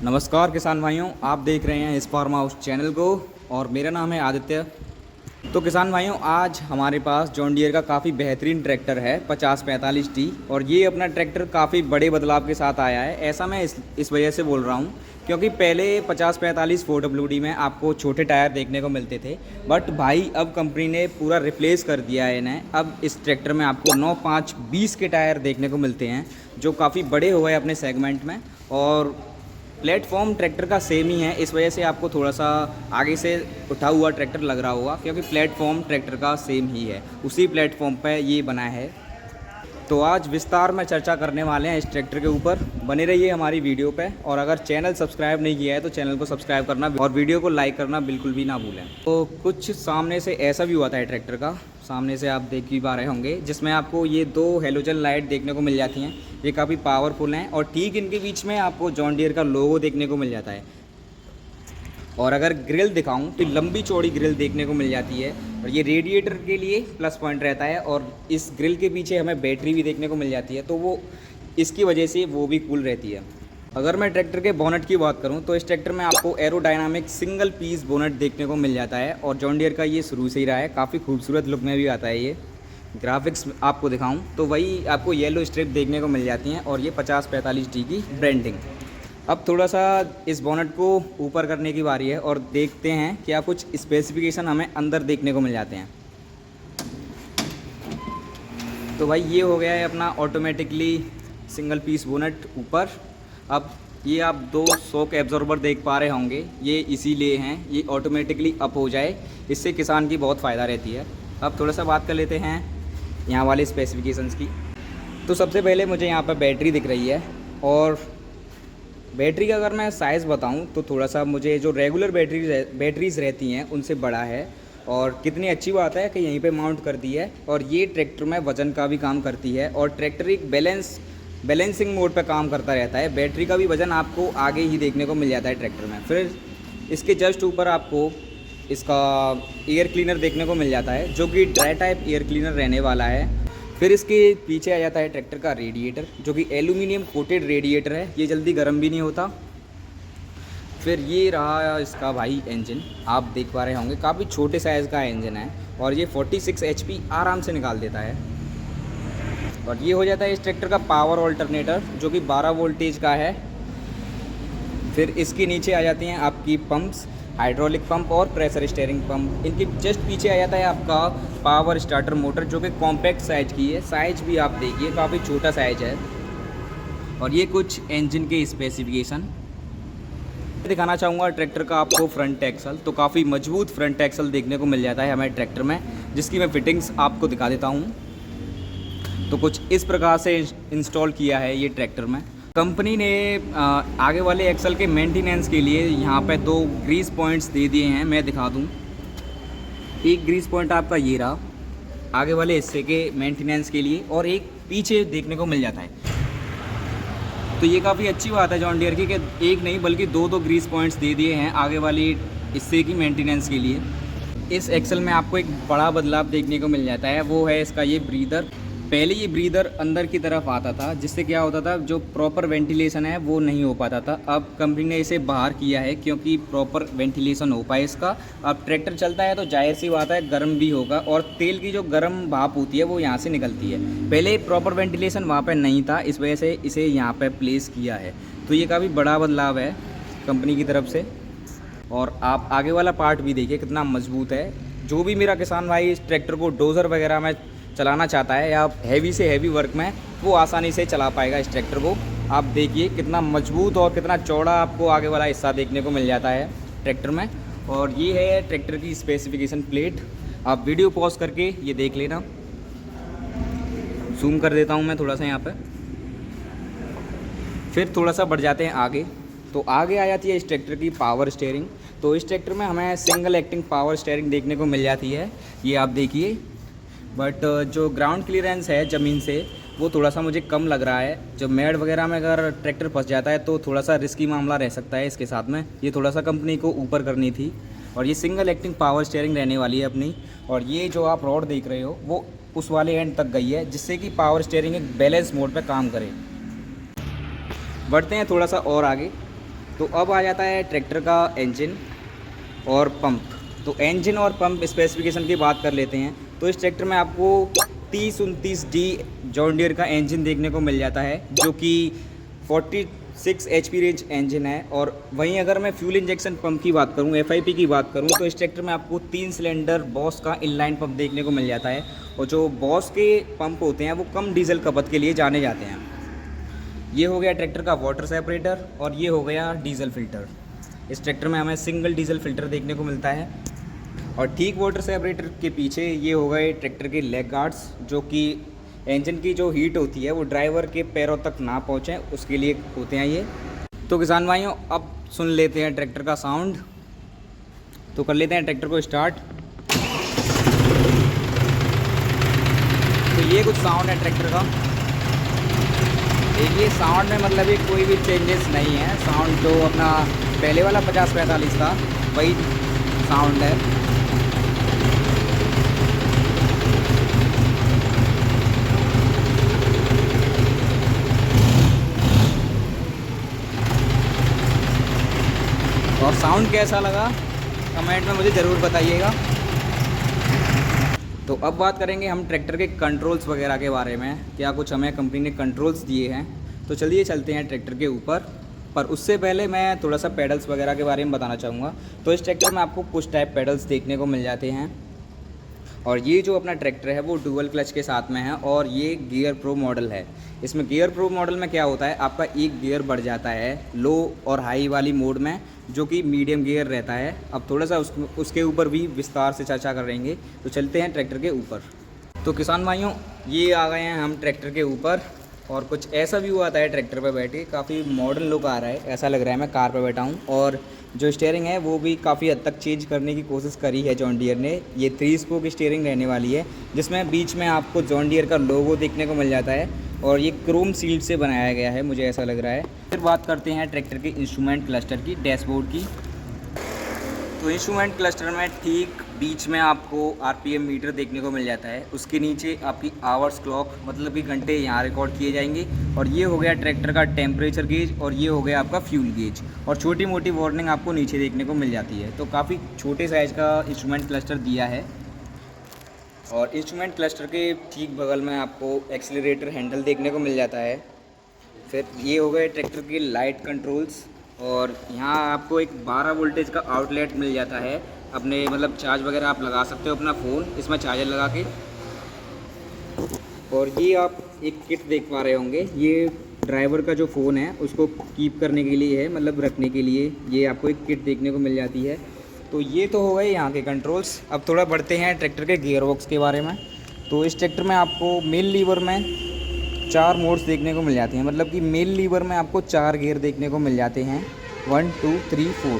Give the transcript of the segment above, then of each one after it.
नमस्कार किसान भाइयों, आप देख रहे हैं इस फार्म हाउस चैनल को और मेरा नाम है आदित्य। तो किसान भाइयों, आज हमारे पास जॉन डियर का काफ़ी बेहतरीन ट्रैक्टर है 5045T और ये अपना ट्रैक्टर काफ़ी बड़े बदलाव के साथ आया है। ऐसा मैं इस वजह से बोल रहा हूँ क्योंकि पहले 5045 4WD में आपको छोटे टायर देखने को मिलते थे, बट भाई अब कंपनी ने पूरा रिप्लेस कर दिया है इन्हें। अब इस ट्रैक्टर में आपको 9, 5, 20 के टायर देखने को मिलते हैं जो काफ़ी बड़े हो गए अपने सेगमेंट में। और प्लेटफॉर्म ट्रैक्टर का सेम ही है, इस वजह से आपको थोड़ा सा आगे से उठा हुआ ट्रैक्टर लग रहा होगा क्योंकि प्लेटफॉर्म ट्रैक्टर का सेम ही है, उसी प्लेटफॉर्म पर ये बना है। तो आज विस्तार में चर्चा करने वाले हैं इस ट्रैक्टर के ऊपर। बने रहिए हमारी वीडियो पे और अगर चैनल सब्सक्राइब नहीं किया है तो चैनल को सब्सक्राइब करना और वीडियो को लाइक करना बिल्कुल भी ना भूलें। तो कुछ सामने से ऐसा भी हुआ था ट्रैक्टर का, सामने से आप देख भी पा रहे होंगे, जिसमें आपको ये 2 हेलोजन लाइट देखने को मिल जाती हैं। ये काफ़ी पावरफुल हैं और ठीक इनके बीच में आपको जॉन डियर का लोगो देखने को मिल जाता है। और अगर ग्रिल दिखाऊं तो लंबी चौड़ी ग्रिल देखने को मिल जाती है और ये रेडिएटर के लिए प्लस पॉइंट रहता है। और इस ग्रिल के पीछे हमें बैटरी भी देखने को मिल जाती है, तो वो इसकी वजह से वो भी कूल रहती है। अगर मैं ट्रैक्टर के बोनट की बात करूं तो इस ट्रैक्टर में आपको एरोडायनामिक सिंगल पीस बोनट देखने को मिल जाता है और जॉन डियर का ये शुरू से ही रहा है, काफ़ी खूबसूरत लुक में भी आता है। ये ग्राफिक्स आपको दिखाऊं तो वही आपको येलो स्ट्रिप देखने को मिल जाती हैं और ये 5045D की ब्रांडिंग। अब थोड़ा सा इस बोनट को ऊपर करने की बारी है और देखते हैं क्या कुछ स्पेसिफिकेशन हमें अंदर देखने को मिल जाते हैं। तो भाई ये हो गया है अपना ऑटोमेटिकली सिंगल पीस बोनट ऊपर। अब ये आप 2 शॉक एब्जॉर्बर देख पा रहे होंगे, ये इसीलिए हैं, ये ऑटोमेटिकली अप हो जाए, इससे किसान की बहुत फ़ायदा रहती है। अब थोड़ा सा बात कर लेते हैं यहाँ वाले स्पेसिफिकेशंस की। तो सबसे पहले मुझे यहाँ पर बैटरी दिख रही है और बैटरी का अगर मैं साइज़ बताऊं तो थोड़ा सा मुझे जो रेगुलर बैटरीज़ रहती हैं उनसे बड़ा है। और कितनी अच्छी बात है कि यहीं पे माउंट कर दी है और ये ट्रैक्टर में वज़न का भी काम करती है और ट्रैक्टर एक बैलेंसिंग मोड पे काम करता रहता है। बैटरी का भी वज़न आपको आगे ही देखने को मिल जाता है ट्रैक्टर में। फिर इसके जस्ट ऊपर आपको इसका एयर क्लीनर देखने को मिल जाता है जो कि ड्राई टाइप एयर क्लीनर रहने वाला है। फिर इसके पीछे आ जाता है ट्रैक्टर का रेडिएटर जो कि एल्यूमिनियम कोटेड रेडिएटर है, ये जल्दी गर्म भी नहीं होता। फिर ये रहा इसका भाई इंजन, आप देख पा रहे होंगे काफ़ी छोटे साइज़ का इंजन है और ये 46 HP आराम से निकाल देता है। और ये हो जाता है इस ट्रैक्टर का पावर ऑल्टरनेटर जो कि 12 वोल्टेज का है। फिर इसके नीचे आ जाती हैं आपकी पंप्स, हाइड्रोलिक पंप और प्रेशर स्टीयरिंग पंप। इनके जस्ट पीछे आ जाता है आपका पावर स्टार्टर मोटर जो कि कॉम्पैक्ट साइज की है। साइज भी आप देखिए काफ़ी छोटा साइज है। और ये कुछ इंजन के स्पेसिफिकेशन दिखाना चाहूँगा ट्रैक्टर का आपको। फ्रंट एक्सल तो काफ़ी मजबूत फ्रंट एक्सल देखने को मिल जाता है हमें ट्रैक्टर में, जिसकी मैं फिटिंग्स आपको दिखा देता हूँ। तो कुछ इस प्रकार से इंस्टॉल किया है ये ट्रैक्टर में। कंपनी ने आगे वाले एक्सल के मेंटेनेंस के लिए यहाँ पे 2 ग्रीस पॉइंट्स दे दिए हैं, मैं दिखा दूँ। एक ग्रीस पॉइंट आपका ये रहा आगे वाले हिस्से के मेंटेनेंस के लिए और एक पीछे देखने को मिल जाता है। तो ये काफ़ी अच्छी बात है जॉन डियर की कि एक नहीं बल्कि 2 ग्रीस पॉइंट्स दे दिए हैं आगे वाली हिस्से की मेंटेनेंस के लिए। इस एक्सल में आपको एक बड़ा बदलाव देखने को मिल जाता है, वो है इसका ये ब्रीदर। पहले ये ब्रीदर अंदर की तरफ आता था जिससे क्या होता था, जो प्रॉपर वेंटिलेशन है वो नहीं हो पाता था। अब कंपनी ने इसे बाहर किया है क्योंकि प्रॉपर वेंटिलेशन हो पाए इसका। अब ट्रैक्टर चलता है तो जाहिर सी बात है गर्म भी होगा और तेल की जो गर्म भाप होती है वो यहाँ से निकलती है। पहले प्रॉपर वेंटिलेशन वहाँ पर नहीं था, इस वजह से इसे यहाँ पर प्लेस किया है। तो ये काफ़ी बड़ा बदलाव है कंपनी की तरफ से। और आप आगे वाला पार्ट भी देखिए कितना मजबूत है। जो भी मेरा किसान भाई इस ट्रैक्टर को डोज़र वगैरह में चलाना चाहता है या हैवी से हैवी वर्क में, वो आसानी से चला पाएगा इस ट्रैक्टर को। आप देखिए कितना मजबूत और कितना चौड़ा आपको आगे वाला हिस्सा देखने को मिल जाता है ट्रैक्टर में। और ये है ट्रैक्टर की स्पेसिफिकेशन प्लेट, आप वीडियो पॉज करके ये देख लेना। जूम कर देता हूँ मैं थोड़ा सा यहाँ पर। फिर थोड़ा सा बढ़ जाते हैं आगे, तो आगे आ जाती है इस ट्रैक्टर की पावर स्टीयरिंग। तो इस ट्रैक्टर में हमें सिंगल एक्टिंग पावर स्टीयरिंग देखने को मिल जाती है, ये आप देखिए। बट जो ग्राउंड क्लियरेंस है ज़मीन से वो थोड़ा सा मुझे कम लग रहा है। जो मेड वगैरह में अगर ट्रैक्टर फंस जाता है तो थोड़ा सा रिस्की मामला रह सकता है इसके साथ में। ये थोड़ा सा कंपनी को ऊपर करनी थी। और ये सिंगल एक्टिंग पावर स्टीयरिंग रहने वाली है अपनी। और ये जो आप रॉड देख रहे हो वो उस वाले एंड तक गई है जिससे कि पावर स्टीयरिंग एक बैलेंस मोड पे काम करे। बढ़ते हैं थोड़ा सा और आगे, तो अब आ जाता है ट्रैक्टर का इंजन और पंप। तो इंजन और पंप स्पेसिफिकेशन की बात कर लेते हैं। तो इस ट्रैक्टर में आपको 3029D जॉन डियर का इंजन देखने को मिल जाता है, जो कि 46 HP रेंज इंजन है। और वहीं अगर मैं फ्यूल इंजेक्शन पंप की बात करूं, FIP की बात करूं, तो इस ट्रैक्टर में आपको 3 सिलेंडर बॉस का इनलाइन पंप देखने को मिल जाता है। और जो बॉस के पंप होते हैं वो कम डीजल खपत के लिए जाने जाते हैं। ये हो गया ट्रैक्टर का वाटर सेपरेटर और ये हो गया डीजल फिल्टर। इस ट्रैक्टर में हमें सिंगल डीजल फिल्टर देखने को मिलता है। और ठीक वाटर सेपरेटर के पीछे ये हो गए ट्रैक्टर के लेग गार्ड्स, जो कि इंजन की जो हीट होती है वो ड्राइवर के पैरों तक ना पहुँचे उसके लिए होते हैं ये। तो किसान भाइयों, अब सुन लेते हैं ट्रैक्टर का साउंड। तो कर लेते हैं ट्रैक्टर को स्टार्ट। तो ये कुछ साउंड है ट्रैक्टर का। देखिए साउंड में मतलब ये कोई भी चेंजेस नहीं है। साउंड जो अपना पहले वाला 5045 था वही साउंड है। और साउंड कैसा लगा कमेंट में मुझे ज़रूर बताइएगा। तो अब बात करेंगे हम ट्रैक्टर के कंट्रोल्स वगैरह के बारे में, क्या कुछ हमें कंपनी ने कंट्रोल्स दिए हैं। तो चलिए चलते हैं ट्रैक्टर के ऊपर। पर उससे पहले मैं थोड़ा सा पेडल्स वगैरह के बारे में बताना चाहूँगा। तो इस ट्रैक्टर में आपको पुश टाइप पेडल्स देखने को मिल जाते हैं। और ये जो अपना ट्रैक्टर है वो डुअल क्लच के साथ में है और ये गियर प्रो मॉडल है। इसमें गियर प्रो मॉडल में क्या होता है, आपका एक गियर बढ़ जाता है लो और हाई वाली मोड में, जो कि मीडियम गियर रहता है। अब थोड़ा सा उसके ऊपर भी विस्तार से चर्चा करेंगे। तो चलते हैं ट्रैक्टर के ऊपर। तो किसान भाइयों, ये आ गए हैं हम ट्रैक्टर के ऊपर और कुछ ऐसा व्यू आता है ट्रैक्टर पे बैठे। काफ़ी मॉडर्न लुक आ रहा है, ऐसा लग रहा है मैं कार पे बैठा हूँ। और जो स्टीयरिंग है वो भी काफ़ी हद तक चेंज करने की कोशिश करी है जॉन डियर ने। ये 3 स्पोक स्टीयरिंग रहने वाली है, जिसमें बीच में आपको जॉन डियर का लोगो देखने को मिल जाता है और ये क्रोम सील्ड से बनाया गया है, मुझे ऐसा लग रहा है। फिर बात करते हैं ट्रैक्टर के इंस्ट्रूमेंट क्लस्टर की, डैशबोर्ड की। तो इंस्ट्रूमेंट क्लस्टर में ठीक बीच में आपको RPM मीटर देखने को मिल जाता है। उसके नीचे आपकी आवर्स क्लॉक, मतलब कि घंटे यहाँ रिकॉर्ड किए जाएंगे। और ये हो गया ट्रैक्टर का टेम्परेचर गेज और ये हो गया आपका फ्यूल गेज। और छोटी मोटी वार्निंग आपको नीचे देखने को मिल जाती है। तो काफ़ी छोटे साइज़ का इंस्ट्रूमेंट क्लस्टर दिया है। और इंस्ट्रूमेंट क्लस्टर के ठीक बगल में आपको एक्सीलरेटर हैंडल देखने को मिल जाता है। फिर ये हो गए ट्रैक्टर के लाइट कंट्रोल्स। और यहाँ आपको एक 12 वोल्टेज का आउटलेट मिल जाता है। अपने मतलब चार्ज वगैरह आप लगा सकते हो अपना फ़ोन इसमें चार्जर लगा के। और ये आप एक किट देख पा रहे होंगे, ये ड्राइवर का जो फ़ोन है उसको कीप करने के लिए है, मतलब रखने के लिए ये आपको एक किट देखने को मिल जाती है। तो ये तो हो गए यहाँ के कंट्रोल्स। अब थोड़ा बढ़ते हैं ट्रैक्टर के गियर बॉक्स के बारे में। तो इस ट्रैक्टर में आपको मेन लीवर में 4 मोड्स देखने को मिल जाते हैं, मतलब कि मेन लीवर में आपको 4 गियर देखने को मिल जाते हैं, 1 2 3 4।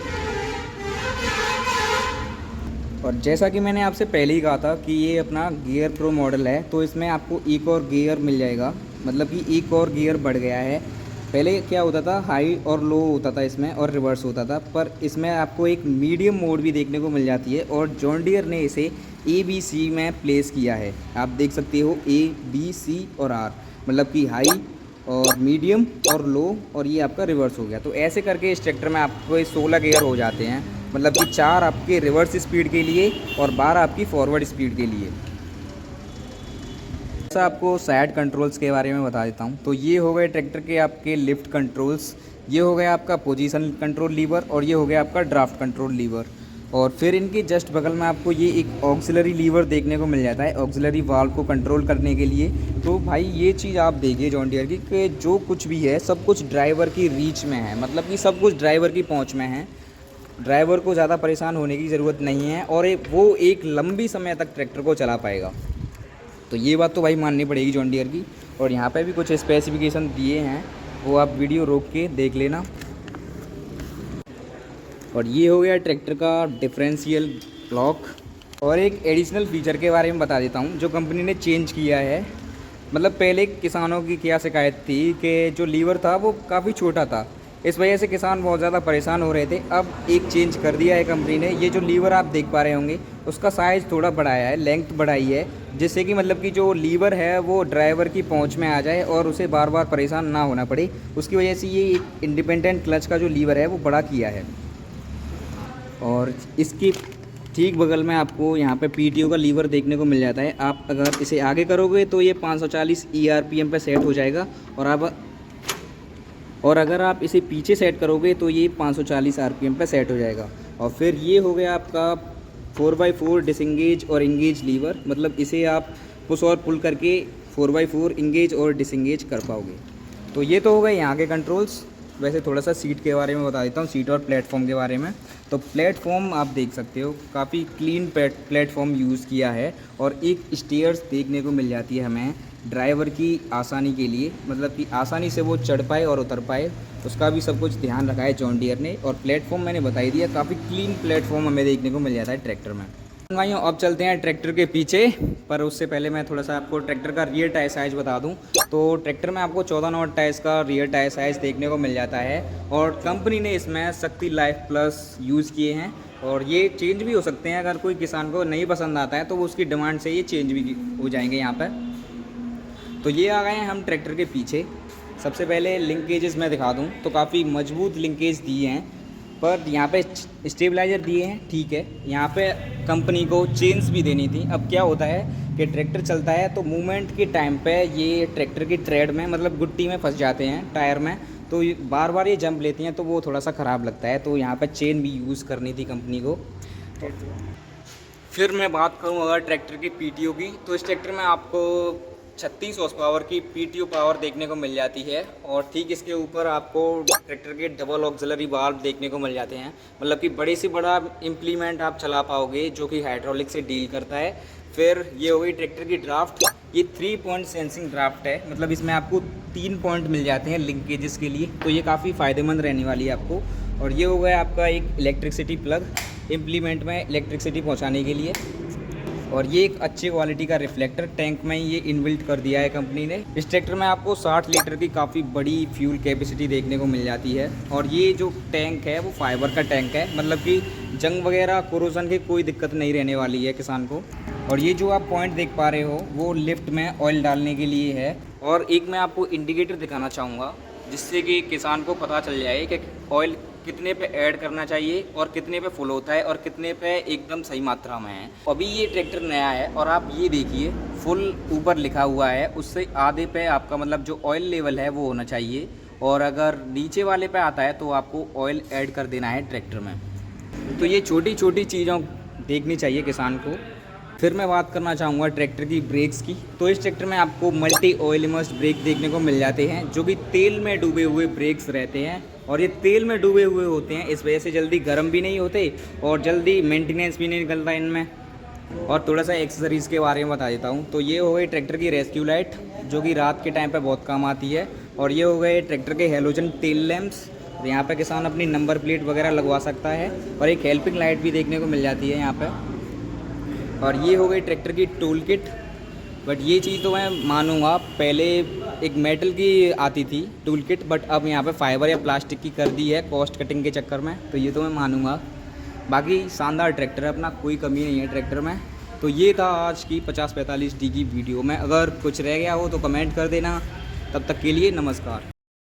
और जैसा कि मैंने आपसे पहले ही कहा था कि ये अपना गियर प्रो मॉडल है, तो इसमें आपको एक और गियर मिल जाएगा, मतलब कि एक और गियर बढ़ गया है। पहले क्या होता था, हाई और लो होता था इसमें और रिवर्स होता था, पर इसमें आपको एक मीडियम मोड भी देखने को मिल जाती है। और जॉन डियर ने इसे ABC में प्लेस किया है, आप देख सकते हो A B C और R, मतलब कि हाई और मीडियम और लो, और ये आपका रिवर्स हो गया। तो ऐसे करके इस ट्रैक्टर में आपको 16 गियर हो जाते हैं, मतलब कि 4 आपके रिवर्स स्पीड के लिए और 12 आपकी फॉरवर्ड स्पीड के लिए। ऐसा आपको साइड कंट्रोल्स के बारे में बता देता हूँ। तो ये हो गए ट्रैक्टर के आपके लिफ्ट कंट्रोल्स, ये हो गया आपका पोजीशन कंट्रोल लीवर और ये हो गया आपका ड्राफ्ट कंट्रोल लीवर। और फिर इनके जस्ट बगल में आपको ये एक ऑक्सिलरी लीवर देखने को मिल जाता है, ऑक्सिलरी वाल्व को कंट्रोल करने के लिए। तो भाई ये चीज़ आप देखिए जॉन डियर की कि जो कुछ भी है सब कुछ ड्राइवर की रीच में है, मतलब कि सब कुछ ड्राइवर की पहुंच में है। ड्राइवर को ज़्यादा परेशान होने की ज़रूरत नहीं है और वो एक लंबी समय तक ट्रैक्टर को चला पाएगा। तो ये बात तो भाई माननी पड़ेगी जॉन डियर की। और यहाँ पे भी कुछ स्पेसिफिकेशन दिए हैं, वो आप वीडियो रोक के देख लेना। और ये हो गया ट्रैक्टर का डिफरेंशियल लॉक। और एक एडिशनल फीचर के बारे में बता देता हूँ जो कंपनी ने चेंज किया है। मतलब पहले किसानों की क्या शिकायत थी कि जो लीवर था वो काफ़ी छोटा था, इस वजह से किसान बहुत ज़्यादा परेशान हो रहे थे। अब एक चेंज कर दिया है कंपनी ने। ये जो लीवर आप देख पा रहे होंगे उसका साइज़ थोड़ा बढ़ाया है, लेंथ बढ़ाई है, जिससे कि मतलब कि जो लीवर है वो ड्राइवर की पहुंच में आ जाए और उसे बार बार परेशान ना होना पड़े। उसकी वजह से ये एक इंडिपेंडेंट क्लच का जो लीवर है वो बड़ा किया है। और इसकी ठीक बगल में आपको यहाँ पे PTO का लीवर देखने को मिल जाता है। आप अगर इसे आगे करोगे तो ये 540 ERPM पे सेट हो जाएगा, और अगर आप इसे पीछे सेट करोगे तो ये 540 RPM पे सेट हो जाएगा। और फिर ये हो गया आपका 4x4 डिसंगेज और इंगेज लीवर, मतलब इसे आप पुश और पुल करके 4x4 इंगेज और डिसंगेज कर पाओगे। तो ये तो हो गए यहाँ के कंट्रोल्स। वैसे थोड़ा सा सीट के बारे में बता देता हूँ, सीट और प्लेटफॉर्म के बारे में। तो प्लेटफॉर्म आप देख सकते हो, काफ़ी क्लीन प्लेटफॉर्म यूज़ किया है, और एक स्टेयर्स देखने को मिल जाती है हमें ड्राइवर की आसानी के लिए, मतलब कि आसानी से वो चढ़ पाए और उतर पाए, उसका भी सब कुछ ध्यान रखा है जॉन डियर ने। और प्लेटफॉर्म मैंने बता ही दिया, काफ़ी क्लीन प्लेटफॉर्म हमें देखने को मिल जाता है ट्रैक्टर में। भाइयों अब चलते हैं ट्रैक्टर के पीछे, पर उससे पहले मैं थोड़ा सा आपको ट्रैक्टर का रियर टायर साइज़ बता दूं। तो ट्रैक्टर में आपको 14 नॉट टायर्स का रियर टायर साइज़ देखने को मिल जाता है, और कंपनी ने इसमें शक्ति लाइफ प्लस यूज़ किए हैं, और ये चेंज भी हो सकते हैं। अगर कोई किसान को नहीं पसंद आता है तो वो उसकी डिमांड से ये चेंज भी हो जाएंगे यहाँ पर। तो ये आ गए हैं हम ट्रैक्टर के पीछे। सबसे पहले लिंकेजेस मैं दिखा दूँ तो काफ़ी मजबूत लिंकेज दिए हैं, पर यहाँ पे स्टेबलाइज़र दिए हैं, ठीक है। यहाँ पे कंपनी को चेन्स भी देनी थी। अब क्या होता है कि ट्रैक्टर चलता है तो मूवमेंट के टाइम पे ये ट्रैक्टर की ट्रेड में, मतलब गुट्टी में फंस जाते हैं टायर में, तो बार बार ये जंप लेती हैं, तो वो थोड़ा सा ख़राब लगता है। तो यहाँ पे चेन भी यूज़ करनी थी कंपनी को। तो फिर मैं बात करूँ अगर ट्रैक्टर की PTO की, तो इस ट्रैक्टर में आपको 36 हॉर्स पावर की PTO पावर देखने को मिल जाती है, और ठीक इसके ऊपर आपको ट्रैक्टर के डबल ऑक्सिलरी वाल्व देखने को मिल जाते हैं, मतलब कि बड़े से बड़ा इम्प्लीमेंट आप चला पाओगे जो कि हाइड्रोलिक से डील करता है। फिर ये हो गई ट्रैक्टर की ड्राफ्ट। ये 3 पॉइंट सेंसिंग ड्राफ्ट है, मतलब इसमें आपको 3 पॉइंट मिल जाते हैं लिंकेजेस के लिए, तो ये काफ़ी फ़ायदेमंद रहने वाली है आपको। और ये हो गया आपका एक इलेक्ट्रिसिटी प्लग, इम्प्लीमेंट में इलेक्ट्रिसिटी पहुँचाने के लिए। और ये एक अच्छी क्वालिटी का रिफ्लेक्टर टैंक में ये इनबिल्ट कर दिया है कंपनी ने। इस ट्रैक्टर में आपको 60 लीटर की काफ़ी बड़ी फ्यूल कैपेसिटी देखने को मिल जाती है, और ये जो टैंक है वो फाइबर का टैंक है, मतलब कि जंग वगैरह कोरोजन की कोई दिक्कत नहीं रहने वाली है किसान को। और ये जो आप पॉइंट देख पा रहे हो वो लिफ्ट में ऑयल डालने के लिए है। और एक मैं आपको इंडिकेटर दिखाना चाहूँगा, जिससे कि किसान को पता चल जाए कि ऑयल कितने पे ऐड करना चाहिए और कितने पे फुल होता है और कितने पे एकदम सही मात्रा में है। अभी ये ट्रैक्टर नया है, और आप ये देखिए फुल ऊपर लिखा हुआ है, उससे आधे पे आपका मतलब जो ऑयल लेवल है वो होना चाहिए, और अगर नीचे वाले पे आता है तो आपको ऑयल ऐड कर देना है ट्रैक्टर में। तो ये छोटी छोटी चीज़ों देखनी चाहिए किसान को। फिर मैं बात करना चाहूँगा ट्रैक्टर की ब्रेक्स की। तो इस ट्रैक्टर में आपको मल्टी ऑयल इमर्स्ड ब्रेक देखने को मिल जाते हैं, जो कि तेल में डूबे हुए ब्रेक्स रहते हैं, और ये तेल में डूबे हुए होते हैं, इस वजह से जल्दी गर्म भी नहीं होते और जल्दी मेंटेनेंस भी नहीं निकलता इनमें। और थोड़ा सा एक्सेसरीज़ के बारे में बता देता हूँ। तो ये हो गई ट्रैक्टर की रेस्क्यू लाइट, जो कि रात के टाइम पे बहुत काम आती है, और ये हो गए ट्रैक्टर के हेलोजन टेल लैंप्स, यहाँ पे किसान अपनी नंबर प्लेट वगैरह लगवा सकता है, और एक हेल्पिंग लाइट भी देखने को मिल जाती है यहाँ पे। और ये हो गई ट्रैक्टर की टूल किट। बट ये चीज़ तो मैं मानूंगा, पहले एक मेटल की आती थी टूल किट, बट अब यहाँ पे फाइबर या प्लास्टिक की कर दी है कॉस्ट कटिंग के चक्कर में, तो ये तो मैं मानूंगा। बाकी शानदार ट्रैक्टर है अपना, कोई कमी नहीं है ट्रैक्टर में। तो ये था आज की 5045D की वीडियो में। अगर कुछ रह गया हो तो कमेंट कर देना। तब तक के लिए नमस्कार।